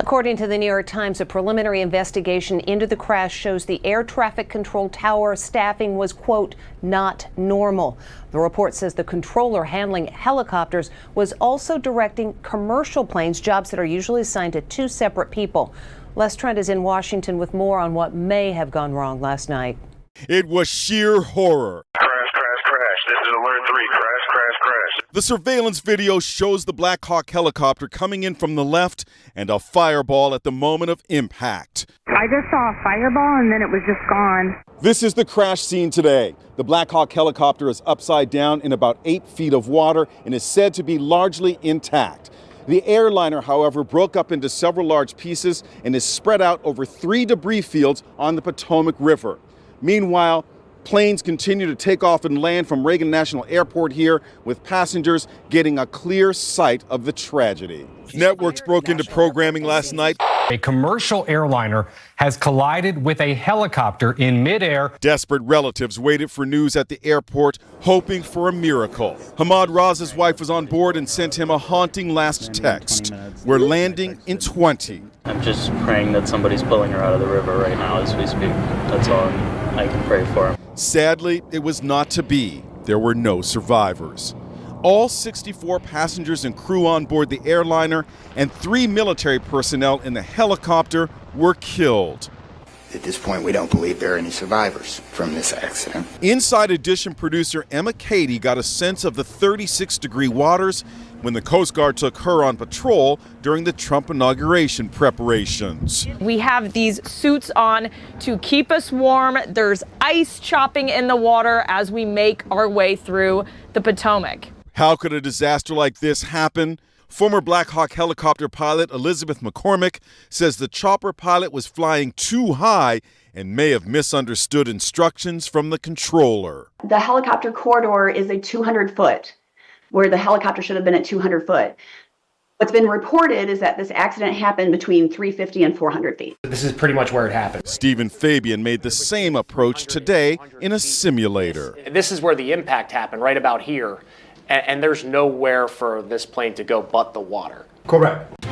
According to the New York Times, a preliminary investigation into the crash shows the air traffic control tower staffing was, quote, not normal. The report says the controller handling helicopters was also directing commercial planes, jobs that are usually assigned to two separate people. Les Trent is in Washington with more on what may have gone wrong last night. It was sheer horror. Crash. This is Alert 3. Crash. The surveillance video shows the Black Hawk helicopter coming in from the left and a fireball at the moment of impact. I just saw a fireball and then it was just gone. This is the crash scene today. The Black Hawk helicopter is upside down in about 8 feet of water and is said to be largely intact. The airliner, however, broke up into several large pieces and is spread out over 3 debris fields on the Potomac River. Meanwhile, planes continue to take off and land from Reagan National Airport here, with passengers getting a clear sight of the tragedy. Networks broke into programming last night. A commercial airliner has collided with a helicopter in midair. Desperate relatives waited for news at the airport, hoping for a miracle. Hamad Raz's wife was on board and sent him a haunting last text. We're landing in 20. I'm just praying that somebody's pulling her out of the river right now as we speak. That's all I can pray for. Sadly, it was not to be. There were no survivors. All 64 passengers and crew on board the airliner and 3 military personnel in the helicopter were killed. At this point, we don't believe there are any survivors from this accident. Inside Edition producer Emma Cady got a sense of the 36-degree waters when the Coast Guard took her on patrol during the Trump inauguration preparations. We have these suits on to keep us warm. There's ice chopping in the water as we make our way through the Potomac. How could a disaster like this happen? Former Black Hawk helicopter pilot Elizabeth McCormick says the chopper pilot was flying too high and may have misunderstood instructions from the controller. The helicopter corridor is a 200-foot, where the helicopter should have been at 200 foot. What's been reported is that this accident happened between 350 and 400 feet. This is pretty much where it happened. Stephen Fabian made the same approach today in a simulator. This is where the impact happened, right about here. And there's nowhere for this plane to go but the water. Correct.